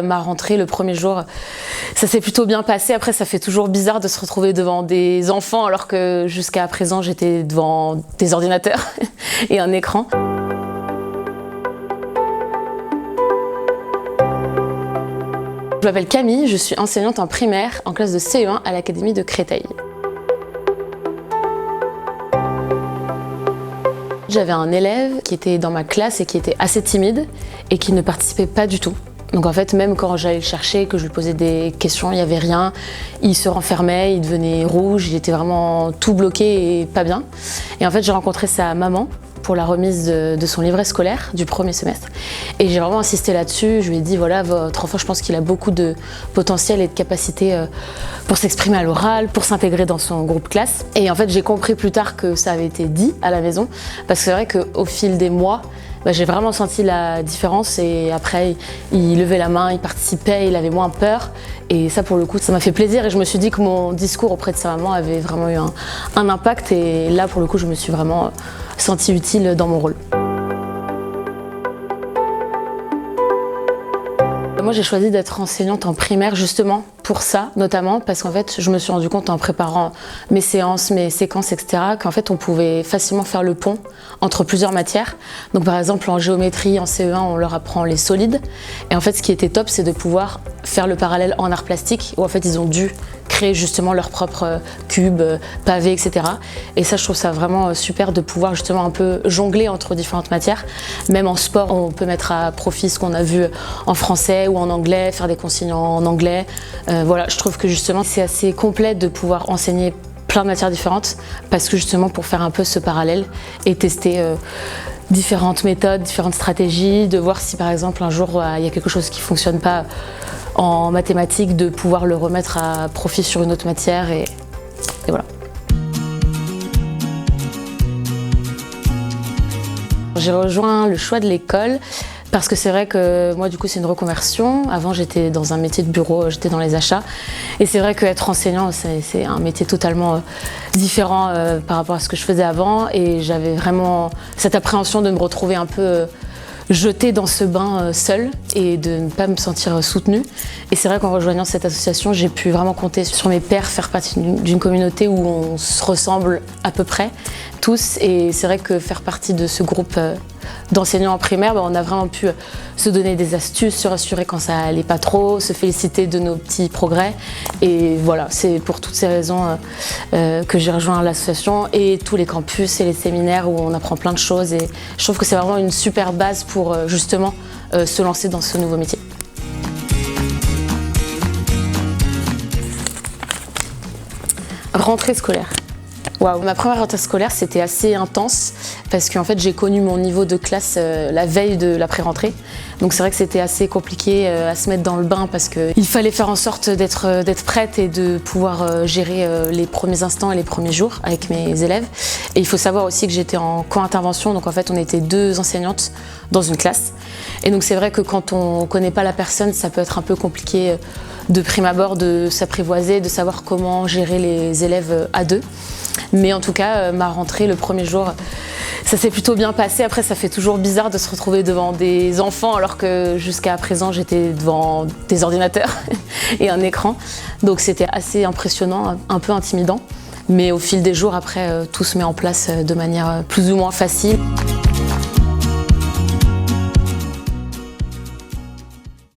Ma rentrée, le premier jour, ça s'est plutôt bien passé. Après, ça fait toujours bizarre de se retrouver devant des enfants alors que jusqu'à présent, j'étais devant des ordinateurs et un écran. Je m'appelle Camille, je suis enseignante en primaire en classe de CE1 à l'Académie de Créteil. J'avais un élève qui était dans ma classe et qui était assez timide et qui ne participait pas du tout. Donc en fait, même quand j'allais le chercher, que je lui posais des questions, il n'y avait rien. Il se renfermait, il devenait rouge, il était vraiment tout bloqué et pas bien. Et en fait, j'ai rencontré sa maman pour la remise de son livret scolaire du premier semestre. Et j'ai vraiment insisté là-dessus. Je lui ai dit, voilà, votre enfant, je pense qu'il a beaucoup de potentiel et de capacité pour s'exprimer à l'oral, pour s'intégrer dans son groupe classe. Et en fait, j'ai compris plus tard que ça avait été dit à la maison. Parce que c'est vrai qu'au fil des mois, j'ai vraiment senti la différence et après il levait la main, il participait, il avait moins peur et ça pour le coup ça m'a fait plaisir et je me suis dit que mon discours auprès de sa maman avait vraiment eu un impact et là pour le coup je me suis vraiment sentie utile dans mon rôle. Moi j'ai choisi d'être enseignante en primaire justement pour ça, notamment parce qu'en fait je me suis rendu compte en préparant mes séances, mes séquences, etc. qu'en fait on pouvait facilement faire le pont entre plusieurs matières. Donc par exemple en géométrie, en CE1 on leur apprend les solides et en fait ce qui était top c'est de pouvoir faire le parallèle en art plastique où en fait ils ont dû créer justement leur propre cube, pavé, etc. Et ça je trouve ça vraiment super de pouvoir justement un peu jongler entre différentes matières. Même en sport on peut mettre à profit ce qu'on a vu en français ou en anglais, faire des consignes en anglais. Voilà, je trouve que justement c'est assez complet de pouvoir enseigner plein de matières différentes parce que justement pour faire un peu ce parallèle et tester différentes méthodes, différentes stratégies, de voir si par exemple un jour il y a quelque chose qui ne fonctionne pas en mathématiques, de pouvoir le remettre à profit sur une autre matière et voilà. J'ai rejoint le choix de l'école parce que c'est vrai que moi du coup c'est une reconversion. Avant j'étais dans un métier de bureau, j'étais dans les achats et c'est vrai qu'être enseignant c'est un métier totalement différent par rapport à ce que je faisais avant et j'avais vraiment cette appréhension de me retrouver un peu jetée dans ce bain seule et de ne pas me sentir soutenue. Et c'est vrai qu'en rejoignant cette association, j'ai pu vraiment compter sur mes pairs, faire partie d'une communauté où on se ressemble à peu près tous. Et c'est vrai que faire partie de ce groupe d'enseignants en primaire, on a vraiment pu se donner des astuces, se rassurer quand ça allait pas trop, se féliciter de nos petits progrès. Et voilà, c'est pour toutes ces raisons que j'ai rejoint l'association et tous les campus et les séminaires où on apprend plein de choses. Et je trouve que c'est vraiment une super base pour justement se lancer dans ce nouveau métier. Rentrée scolaire. Waouh, ma première rentrée scolaire c'était assez intense parce qu'en fait j'ai connu mon niveau de classe la veille de la pré-rentrée. Donc c'est vrai que c'était assez compliqué à se mettre dans le bain parce qu'il fallait faire en sorte d'être prête et de pouvoir gérer les premiers instants et les premiers jours avec mes élèves. Et il faut savoir aussi que j'étais en co-intervention, donc en fait on était 2 enseignantes dans une classe. Et donc c'est vrai que quand on ne connaît pas la personne, ça peut être un peu compliqué de prime abord de s'apprivoiser, de savoir comment gérer les élèves à 2. Mais en tout cas, ma rentrée, le premier jour, ça s'est plutôt bien passé. Après, ça fait toujours bizarre de se retrouver devant des enfants alors que jusqu'à présent, j'étais devant des ordinateurs et un écran. Donc c'était assez impressionnant, un peu intimidant. Mais au fil des jours, après, tout se met en place de manière plus ou moins facile.